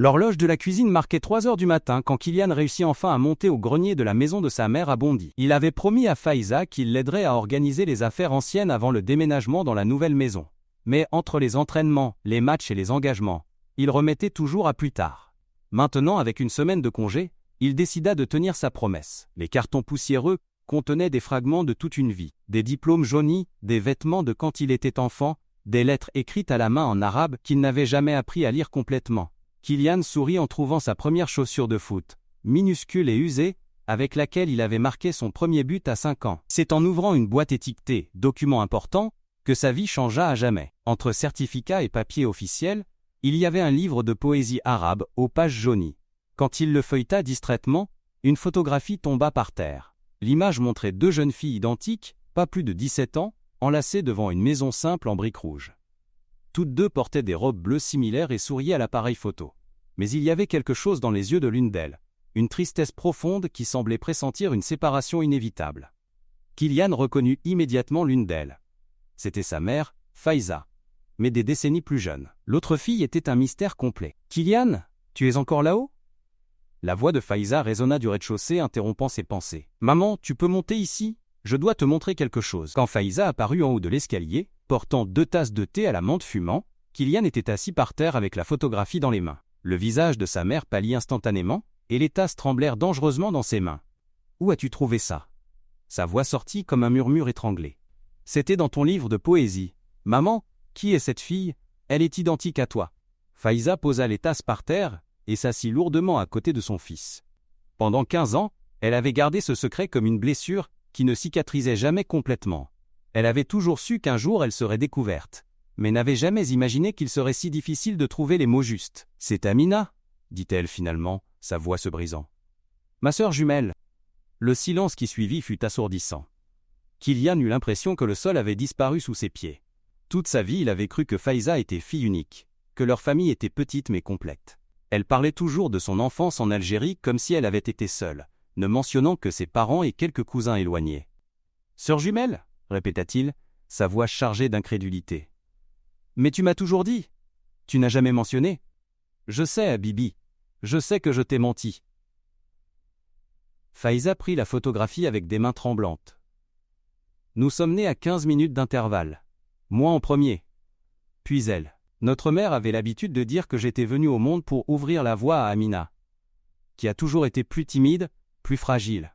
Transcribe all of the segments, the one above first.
L'horloge de la cuisine marquait 3 heures du matin quand Kylian réussit enfin à monter au grenier de la maison de sa mère à Bondy. Il avait promis à Faiza qu'il l'aiderait à organiser les affaires anciennes avant le déménagement dans la nouvelle maison. Mais entre les entraînements, les matchs et les engagements, il remettait toujours à plus tard. Maintenant, avec une semaine de congé, il décida de tenir sa promesse. Les cartons poussiéreux contenaient des fragments de toute une vie, des diplômes jaunis, des vêtements de quand il était enfant, des lettres écrites à la main en arabe qu'il n'avait jamais appris à lire complètement. Kylian sourit en trouvant sa première chaussure de foot, minuscule et usée, avec laquelle il avait marqué son premier but à 5 ans. C'est en ouvrant une boîte étiquetée « Document important » que sa vie changea à jamais. Entre certificats et papiers officiels, il y avait un livre de poésie arabe aux pages jaunies. Quand il le feuilleta distraitement, une photographie tomba par terre. L'image montrait 2 jeunes filles identiques, pas plus de 17 ans, enlacées devant une maison simple en briques rouges. Toutes 2 portaient des robes bleues similaires et souriaient à l'appareil photo. Mais il y avait quelque chose dans les yeux de l'une d'elles, une tristesse profonde qui semblait pressentir une séparation inévitable. Kylian reconnut immédiatement l'une d'elles. C'était sa mère, Faiza, mais des décennies plus jeune. L'autre fille était un mystère complet. « Kylian, tu es encore là-haut » La voix de Faiza résonna du rez-de-chaussée interrompant ses pensées. « Maman, tu peux monter ici ? Je dois te montrer quelque chose. » Quand Faiza apparut en haut de l'escalier, portant 2 tasses de thé à la menthe fumant, Kylian était assis par terre avec la photographie dans les mains. Le visage de sa mère pâlit instantanément, et les tasses tremblèrent dangereusement dans ses mains. « Où as-tu trouvé ça ?» Sa voix sortit comme un murmure étranglé. « C'était dans ton livre de poésie. Maman, qui est cette fille ? Elle est identique à toi. » Faiza posa les tasses par terre et s'assit lourdement à côté de son fils. Pendant 15 ans, elle avait gardé ce secret comme une blessure qui ne cicatrisait jamais complètement. Elle avait toujours su qu'un jour elle serait découverte, mais n'avait jamais imaginé qu'il serait si difficile de trouver les mots justes. « C'est Amina » dit-elle finalement, sa voix se brisant. « Ma sœur jumelle. » Le silence qui suivit fut assourdissant. Kylian eut l'impression que le sol avait disparu sous ses pieds. Toute sa vie, il avait cru que Faiza était fille unique, que leur famille était petite mais complète. Elle parlait toujours de son enfance en Algérie comme si elle avait été seule, ne mentionnant que ses parents et quelques cousins éloignés. « Sœur jumelle » répéta-t-il, sa voix chargée d'incrédulité. « Mais tu m'as toujours dit. Tu n'as jamais mentionné. »« Je sais, Habibi. Je sais que je t'ai menti. » Faiza prit la photographie avec des mains tremblantes. « Nous sommes nés à 15 minutes d'intervalle. Moi en premier. Puis elle. Notre mère avait l'habitude de dire que j'étais venu au monde pour ouvrir la voie à Amina, qui a toujours été plus timide, plus fragile. »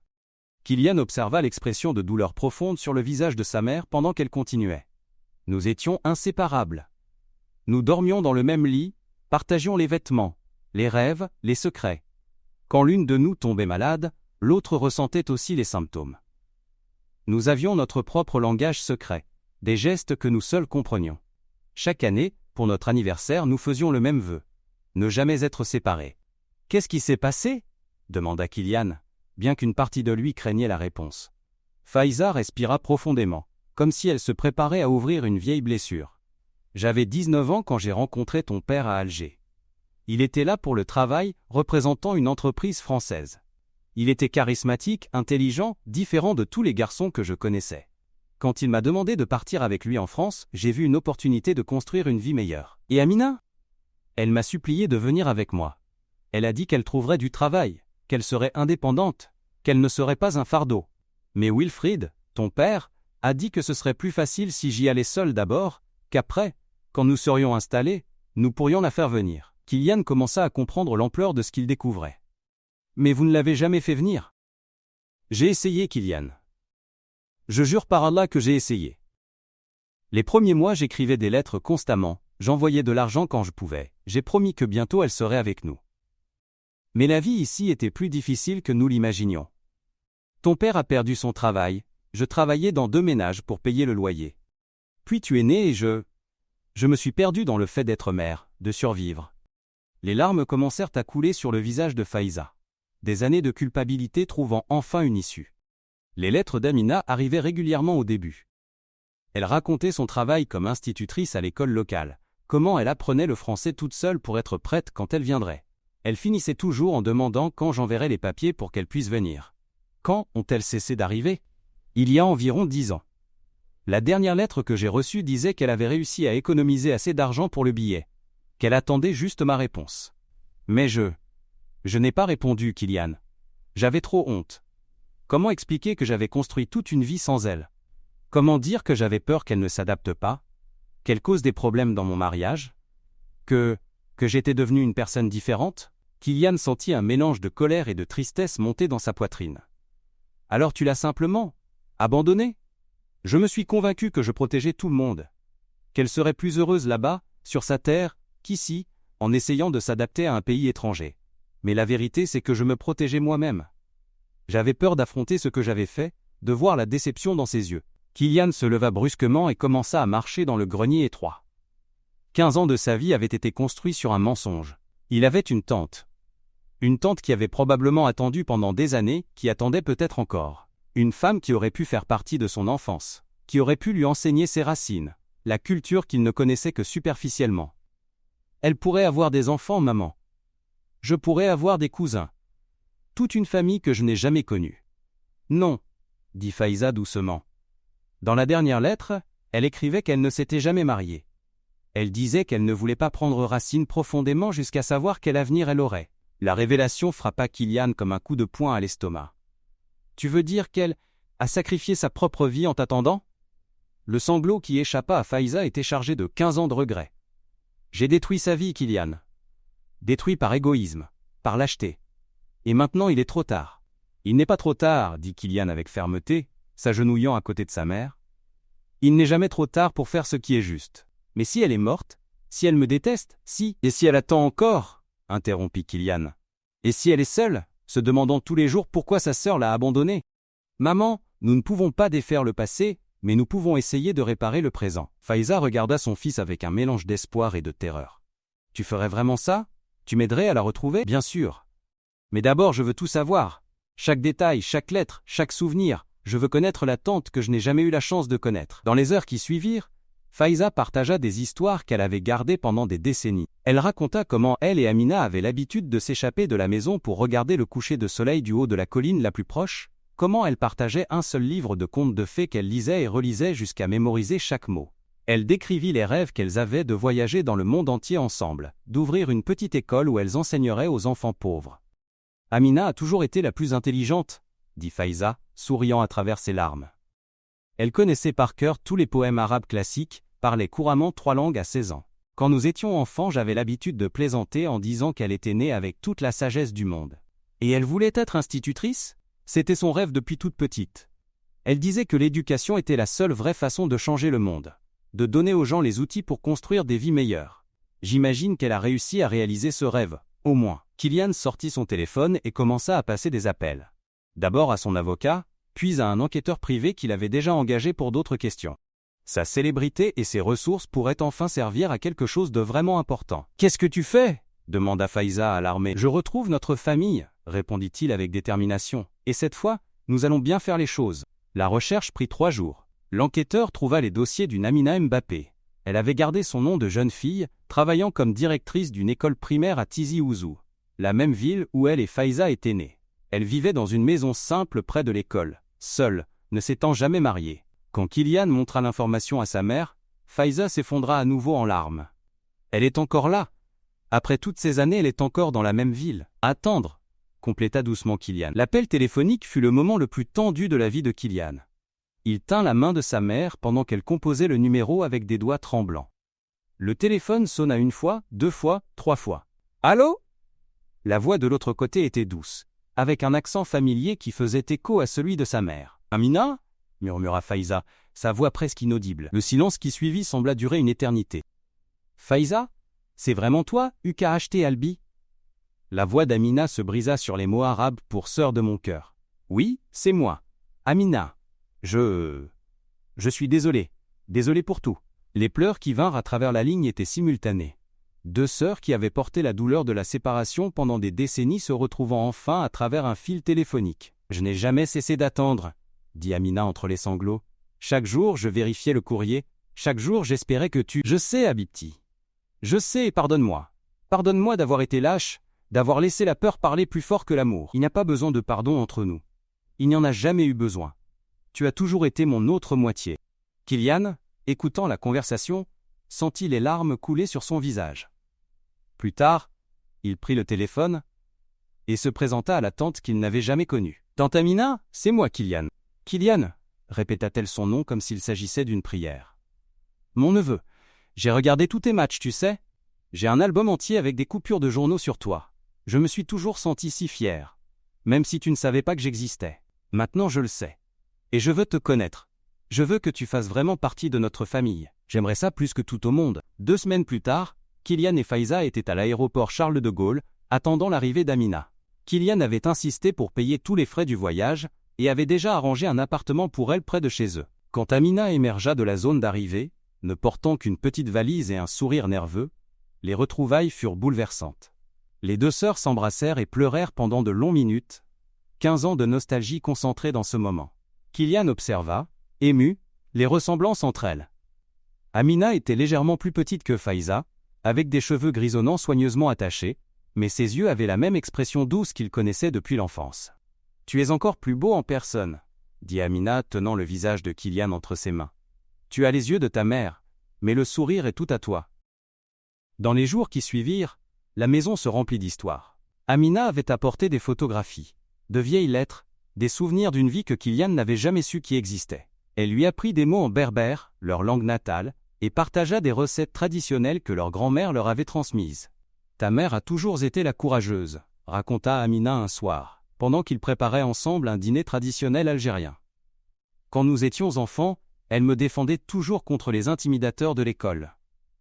Kylian observa l'expression de douleur profonde sur le visage de sa mère pendant qu'elle continuait. « Nous étions inséparables. Nous dormions dans le même lit, partagions les vêtements, les rêves, les secrets. Quand l'une de nous tombait malade, l'autre ressentait aussi les symptômes. Nous avions notre propre langage secret, des gestes que nous seuls comprenions. Chaque année, pour notre anniversaire, nous faisions le même vœu, ne jamais être séparés. »« Qu'est-ce qui s'est passé ?» demanda Kylian, bien qu'une partie de lui craignait la réponse. Faiza respira profondément, comme si elle se préparait à ouvrir une vieille blessure. « J'avais 19 ans quand j'ai rencontré ton père à Alger. Il était là pour le travail, représentant une entreprise française. Il était charismatique, intelligent, différent de tous les garçons que je connaissais. Quand il m'a demandé de partir avec lui en France, j'ai vu une opportunité de construire une vie meilleure. Et Amina ? Elle m'a supplié de venir avec moi. Elle a dit qu'elle trouverait du travail, qu'elle serait indépendante, qu'elle ne serait pas un fardeau. Mais Wilfried, ton père, a dit que ce serait plus facile si j'y allais seul d'abord, qu'après, quand nous serions installés, nous pourrions la faire venir. » Kylian commença à comprendre l'ampleur de ce qu'il découvrait. « Mais vous ne l'avez jamais fait venir ?»« J'ai essayé, Kylian. Je jure par Allah que j'ai essayé. Les premiers mois, j'écrivais des lettres constamment, j'envoyais de l'argent quand je pouvais, j'ai promis que bientôt elle serait avec nous. Mais la vie ici était plus difficile que nous l'imaginions. Ton père a perdu son travail, je travaillais dans 2 ménages pour payer le loyer. Puis tu es né et je me suis perdu dans le fait d'être mère, de survivre. » Les larmes commencèrent à couler sur le visage de Faiza. Des années de culpabilité trouvant enfin une issue. Les lettres d'Amina arrivaient régulièrement au début. Elle racontait son travail comme institutrice à l'école locale, comment elle apprenait le français toute seule pour être prête quand elle viendrait. Elle finissait toujours en demandant quand j'enverrais les papiers pour qu'elle puisse venir. Quand ont-elles cessé d'arriver ? Il y a environ 10 ans. La dernière lettre que j'ai reçue disait qu'elle avait réussi à économiser assez d'argent pour le billet, qu'elle attendait juste ma réponse. Mais je n'ai pas répondu, Kylian. J'avais trop honte. Comment expliquer que j'avais construit toute une vie sans elle? Comment dire que j'avais peur qu'elle ne s'adapte pas? Qu'elle cause des problèmes dans mon mariage? Que j'étais devenu une personne différente? Kylian sentit un mélange de colère et de tristesse monter dans sa poitrine. Alors tu l'as simplement abandonnée? Je me suis convaincu que je protégeais tout le monde. Qu'elle serait plus heureuse là-bas, sur sa terre, qu'ici, en essayant de s'adapter à un pays étranger. Mais la vérité, c'est que je me protégeais moi-même. J'avais peur d'affronter ce que j'avais fait, de voir la déception dans ses yeux. Kylian se leva brusquement et commença à marcher dans le grenier étroit. 15 ans de sa vie avaient été construits sur un mensonge. Il avait une tante. Une tante qui avait probablement attendu pendant des années, qui attendait peut-être encore. Une femme qui aurait pu faire partie de son enfance, qui aurait pu lui enseigner ses racines, la culture qu'il ne connaissait que superficiellement. Elle pourrait avoir des enfants, maman. Je pourrais avoir des cousins. Toute une famille que je n'ai jamais connue. Non, dit Faiza doucement. Dans la dernière lettre, elle écrivait qu'elle ne s'était jamais mariée. Elle disait qu'elle ne voulait pas prendre racine profondément jusqu'à savoir quel avenir elle aurait. La révélation frappa Kylian comme un coup de poing à l'estomac. Tu veux dire qu'elle a sacrifié sa propre vie en t'attendant? Le sanglot qui échappa à Faiza était chargé de 15 ans de regrets. J'ai détruit sa vie, Kylian. Détruit par égoïsme, par lâcheté. Et maintenant il est trop tard. Il n'est pas trop tard, dit Kylian avec fermeté, s'agenouillant à côté de sa mère. Il n'est jamais trop tard pour faire ce qui est juste. Mais si elle est morte, si elle me déteste, et si elle attend encore, interrompit Kylian. Et si elle est seule, se demandant tous les jours pourquoi sa sœur l'a abandonnée? Maman, nous ne pouvons pas défaire le passé, mais nous pouvons essayer de réparer le présent. Faiza regarda son fils avec un mélange d'espoir et de terreur. Tu ferais vraiment ça? Tu m'aiderais à la retrouver? Bien sûr. Mais d'abord je veux tout savoir. Chaque détail, chaque lettre, chaque souvenir. Je veux connaître la tante que je n'ai jamais eu la chance de connaître. Dans les heures qui suivirent, Faiza partagea des histoires qu'elle avait gardées pendant des décennies. Elle raconta comment elle et Amina avaient l'habitude de s'échapper de la maison pour regarder le coucher de soleil du haut de la colline la plus proche, comment elle partageait un seul livre de contes de fées qu'elle lisait et relisait jusqu'à mémoriser chaque mot. Elle décrivit les rêves qu'elles avaient de voyager dans le monde entier ensemble, d'ouvrir une petite école où elles enseigneraient aux enfants pauvres. Amina a toujours été la plus intelligente, dit Faiza, souriant à travers ses larmes. Elle connaissait par cœur tous les poèmes arabes classiques, parlait couramment 3 langues à 16 ans. Quand nous étions enfants, j'avais l'habitude de plaisanter en disant qu'elle était née avec toute la sagesse du monde. Et elle voulait être institutrice? C'était son rêve depuis toute petite. Elle disait que l'éducation était la seule vraie façon de changer le monde, de donner aux gens les outils pour construire des vies meilleures. J'imagine qu'elle a réussi à réaliser ce rêve, au moins. Kylian sortit son téléphone et commença à passer des appels. D'abord à son avocat, puis à un enquêteur privé qu'il avait déjà engagé pour d'autres questions. Sa célébrité et ses ressources pourraient enfin servir à quelque chose de vraiment important. « Qu'est-ce que tu fais ?» demanda Faiza alarmée. « Je retrouve notre famille, » répondit-il avec détermination. « Et cette fois, nous allons bien faire les choses. » La recherche prit 3 jours. L'enquêteur trouva les dossiers d'une Amina Mbappé. Elle avait gardé son nom de jeune fille, travaillant comme directrice d'une école primaire à Tizi Ouzou, la même ville où elle et Faiza étaient nées. Elle vivait dans une maison simple près de l'école, seule, ne s'étant jamais mariée. Quand Kylian montra l'information à sa mère, Faiza s'effondra à nouveau en larmes. Elle est encore là. Après toutes ces années, elle est encore dans la même ville. Attendre, compléta doucement Kylian. L'appel téléphonique fut le moment le plus tendu de la vie de Kylian. Il tint la main de sa mère pendant qu'elle composait le numéro avec des doigts tremblants. Le téléphone sonna 1 fois, 2 fois, 3 fois. « Allô ?» La voix de l'autre côté était douce, avec un accent familier qui faisait écho à celui de sa mère. « Amina ?» murmura Faiza, sa voix presque inaudible. Le silence qui suivit sembla durer une éternité. « Faiza, c'est vraiment toi, UKHT Albi ?» La voix d'Amina se brisa sur les mots arabes pour sœur de mon cœur. « Oui, c'est moi. Amina. Je suis désolé. Désolé pour tout. » Les pleurs qui vinrent à travers la ligne étaient simultanés. 2 sœurs qui avaient porté la douleur de la séparation pendant des décennies se retrouvant enfin à travers un fil téléphonique. « Je n'ai jamais cessé d'attendre, » dit Amina entre les sanglots. « Chaque jour, je vérifiais le courrier. Chaque jour, j'espérais que tu... » « Je sais, Habibti. Je sais et pardonne-moi. Pardonne-moi d'avoir été lâche, d'avoir laissé la peur parler plus fort que l'amour. Il n'y a pas besoin de pardon entre nous. Il n'y en a jamais eu besoin. Tu as toujours été mon autre moitié. » Kylian, écoutant la conversation, sentit les larmes couler sur son visage. Plus tard, Il prit le téléphone et se présenta à la tante qu'il n'avait jamais connue. « Tante Amina, c'est moi, Kylian. »« Kylian » répéta-t-elle son nom comme s'il s'agissait d'une prière. « Mon neveu, j'ai regardé tous tes matchs, tu sais. J'ai un album entier avec des coupures de journaux sur toi. Je me suis toujours senti si fier. Même si tu ne savais pas que j'existais. Maintenant je le sais. Et je veux te connaître. Je veux que tu fasses vraiment partie de notre famille. J'aimerais ça plus que tout au monde. » 2 semaines plus tard, Kylian et Faiza étaient à l'aéroport Charles de Gaulle, attendant l'arrivée d'Amina. Kylian avait insisté pour payer tous les frais du voyage et avait déjà arrangé un appartement pour elle près de chez eux. Quand Amina émergea de la zone d'arrivée, ne portant qu'une petite valise et un sourire nerveux, les retrouvailles furent bouleversantes. Les 2 sœurs s'embrassèrent et pleurèrent pendant de longues minutes, 15 ans de nostalgie concentrés dans ce moment. Kylian observa, ému, les ressemblances entre elles. Amina était légèrement plus petite que Faiza, avec des cheveux grisonnants soigneusement attachés, mais ses yeux avaient la même expression douce qu'il connaissait depuis l'enfance. « Tu es encore plus beau en personne, » dit Amina tenant le visage de Kylian entre ses mains. « Tu as les yeux de ta mère, mais le sourire est tout à toi. » Dans les jours qui suivirent, la maison se remplit d'histoires. Amina avait apporté des photographies, de vieilles lettres, des souvenirs d'une vie que Kylian n'avait jamais su qui existait. Elle lui apprit des mots en berbère, leur langue natale, et partagea des recettes traditionnelles que leur grand-mère leur avait transmises. « Ta mère a toujours été la courageuse », raconta Amina un soir, pendant qu'ils préparaient ensemble un dîner traditionnel algérien. « Quand nous étions enfants, elle me défendait toujours contre les intimidateurs de l'école.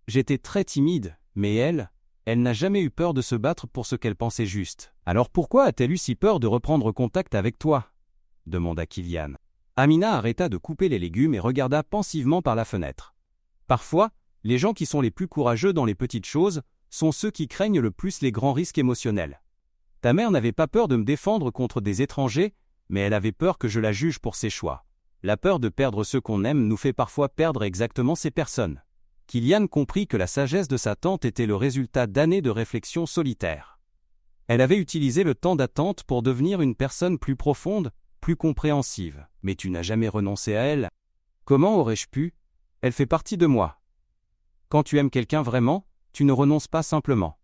J'étais très timide, mais elle n'a jamais eu peur de se battre pour ce qu'elle pensait juste. Alors pourquoi a-t-elle eu si peur de reprendre contact avec toi ?» demanda Kylian. Amina arrêta de couper les légumes et regarda pensivement par la fenêtre. Parfois, les gens qui sont les plus courageux dans les petites choses sont ceux qui craignent le plus les grands risques émotionnels. Ta mère n'avait pas peur de me défendre contre des étrangers, mais elle avait peur que je la juge pour ses choix. La peur de perdre ceux qu'on aime nous fait parfois perdre exactement ces personnes. Kylian comprit que la sagesse de sa tante était le résultat d'années de réflexion solitaire. Elle avait utilisé le temps d'attente pour devenir une personne plus profonde, plus compréhensive. « Mais tu n'as jamais renoncé à elle. » »« Comment aurais-je pu ? Elle fait partie de moi. » Quand tu aimes quelqu'un vraiment, tu ne renonces pas simplement.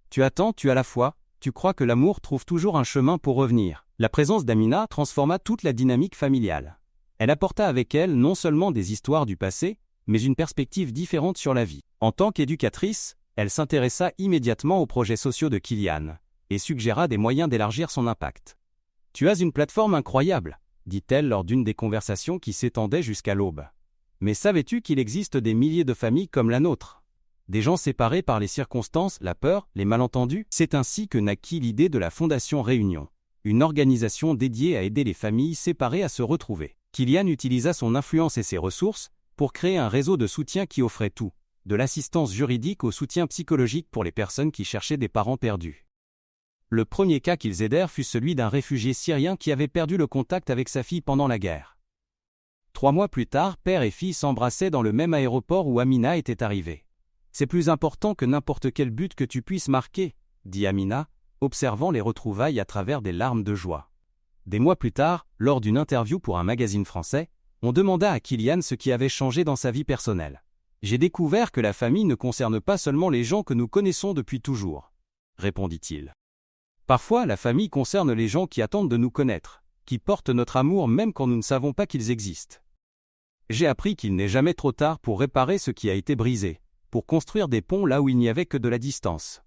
Tu attends, tu as la foi, tu crois que l'amour trouve toujours un chemin pour revenir. La présence d'Amina transforma toute la dynamique familiale. Elle apporta avec elle non seulement des histoires du passé, mais une perspective différente sur la vie. En tant qu'éducatrice, elle s'intéressa immédiatement aux projets sociaux de Kylian et suggéra des moyens d'élargir son impact. « Tu as une plateforme incroyable », dit-elle lors d'une des conversations qui s'étendait jusqu'à l'aube. « Mais savais-tu qu'il existe des milliers de familles comme la nôtre ? Des gens séparés par les circonstances, la peur, les malentendus ?» C'est ainsi que naquit l'idée de la Fondation Réunion, une organisation dédiée à aider les familles séparées à se retrouver. Kylian utilisa son influence et ses ressources pour créer un réseau de soutien qui offrait tout, de l'assistance juridique au soutien psychologique pour les personnes qui cherchaient des parents perdus. Le premier cas qu'ils aidèrent fut celui d'un réfugié syrien qui avait perdu le contact avec sa fille pendant la guerre. 3 mois plus tard, père et fille s'embrassaient dans le même aéroport où Amina était arrivée. « C'est plus important que n'importe quel but que tu puisses marquer », dit Amina, observant les retrouvailles à travers des larmes de joie. Des mois plus tard, lors d'une interview pour un magazine français, on demanda à Kylian ce qui avait changé dans sa vie personnelle. « J'ai découvert que la famille ne concerne pas seulement les gens que nous connaissons depuis toujours », répondit-il. Parfois, la famille concerne les gens qui attendent de nous connaître, qui portent notre amour même quand nous ne savons pas qu'ils existent. J'ai appris qu'il n'est jamais trop tard pour réparer ce qui a été brisé, pour construire des ponts là où il n'y avait que de la distance.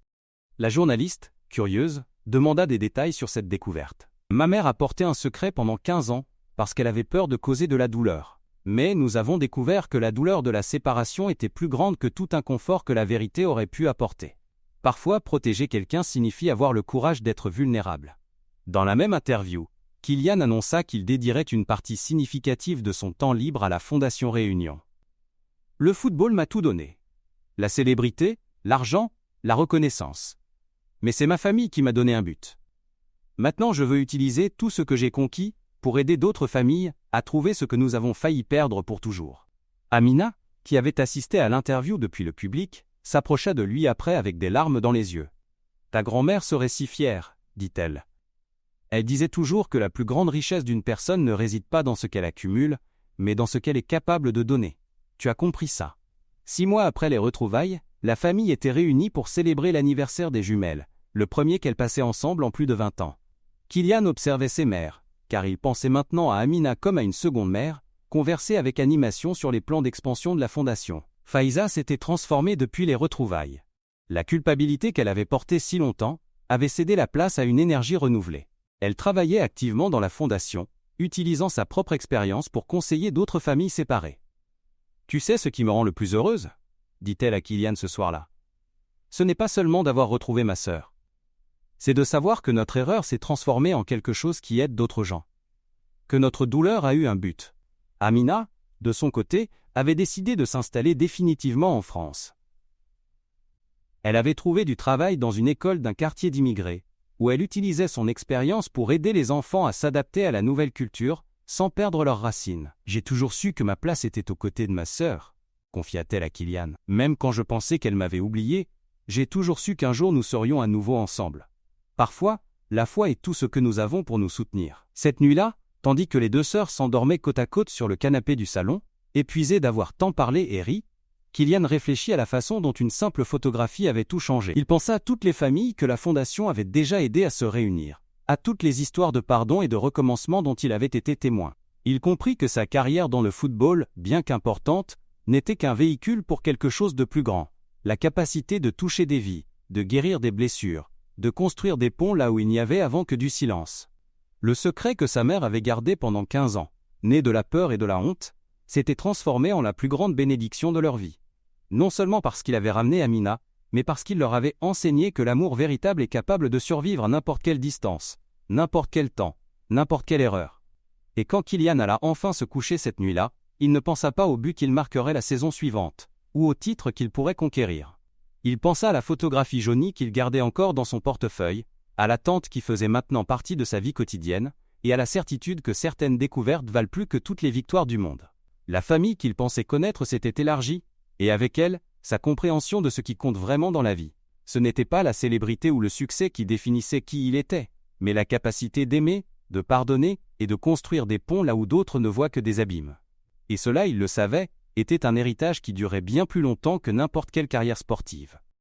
La journaliste, curieuse, demanda des détails sur cette découverte. Ma mère a porté un secret pendant 15 ans, parce qu'elle avait peur de causer de la douleur. Mais nous avons découvert que la douleur de la séparation était plus grande que tout inconfort que la vérité aurait pu apporter. Parfois, protéger quelqu'un signifie avoir le courage d'être vulnérable. Dans la même interview, Kylian annonça qu'il dédierait une partie significative de son temps libre à la Fondation Réunion. Le football m'a tout donné. La célébrité, l'argent, la reconnaissance. Mais c'est ma famille qui m'a donné un but. Maintenant, je veux utiliser tout ce que j'ai conquis pour aider d'autres familles à trouver ce que nous avons failli perdre pour toujours. Amina, qui avait assisté à l'interview depuis le public, s'approcha de lui après avec des larmes dans les yeux. « Ta grand-mère serait si fière, » dit-elle. Elle disait toujours que la plus grande richesse d'une personne ne réside pas dans ce qu'elle accumule, mais dans ce qu'elle est capable de donner. Tu as compris ça. 6 mois après les retrouvailles, la famille était réunie pour célébrer l'anniversaire des jumelles, le premier qu'elles passaient ensemble en plus de 20 ans. Kylian observait ses mères, car il pensait maintenant à Amina comme à une seconde mère, conversait avec animation sur les plans d'expansion de la fondation. Faiza s'était transformée depuis les retrouvailles. La culpabilité qu'elle avait portée si longtemps avait cédé la place à une énergie renouvelée. Elle travaillait activement dans la fondation, utilisant sa propre expérience pour conseiller d'autres familles séparées. « Tu sais ce qui me rend le plus heureuse ?» dit-elle à Kylian ce soir-là. « Ce n'est pas seulement d'avoir retrouvé ma sœur. C'est de savoir que notre erreur s'est transformée en quelque chose qui aide d'autres gens. Que notre douleur a eu un but. » Amina, de son côté, avait décidé de s'installer définitivement en France. Elle avait trouvé du travail dans une école d'un quartier d'immigrés, où elle utilisait son expérience pour aider les enfants à s'adapter à la nouvelle culture, sans perdre leurs racines. « J'ai toujours su que ma place était aux côtés de ma sœur », confia-t-elle à Kylian. « Même quand je pensais qu'elle m'avait oublié, j'ai toujours su qu'un jour nous serions à nouveau ensemble. Parfois, la foi est tout ce que nous avons pour nous soutenir. » Cette nuit-là, tandis que les deux sœurs s'endormaient côte à côte sur le canapé du salon, épuisées d'avoir tant parlé et ri, Kylian réfléchit à la façon dont une simple photographie avait tout changé. Il pensa à toutes les familles que la Fondation avait déjà aidées à se réunir, à toutes les histoires de pardon et de recommencement dont il avait été témoin. Il comprit que sa carrière dans le football, bien qu'importante, n'était qu'un véhicule pour quelque chose de plus grand, la capacité de toucher des vies, de guérir des blessures, de construire des ponts là où il n'y avait avant que du silence. Le secret que sa mère avait gardé pendant 15 ans, né de la peur et de la honte, s'était transformé en la plus grande bénédiction de leur vie. Non seulement parce qu'il avait ramené Amina, mais parce qu'il leur avait enseigné que l'amour véritable est capable de survivre à n'importe quelle distance, n'importe quel temps, n'importe quelle erreur. Et quand Kylian alla enfin se coucher cette nuit-là, il ne pensa pas au but qu'il marquerait la saison suivante, ou au titre qu'il pourrait conquérir. Il pensa à la photographie jaunie qu'il gardait encore dans son portefeuille, à l'attente qui faisait maintenant partie de sa vie quotidienne, et à la certitude que certaines découvertes valent plus que toutes les victoires du monde. La famille qu'il pensait connaître s'était élargie, et avec elle, sa compréhension de ce qui compte vraiment dans la vie. Ce n'était pas la célébrité ou le succès qui définissait qui il était, mais la capacité d'aimer, de pardonner et de construire des ponts là où d'autres ne voient que des abîmes. Et cela, il le savait, était un héritage qui durait bien plus longtemps que n'importe quelle carrière sportive.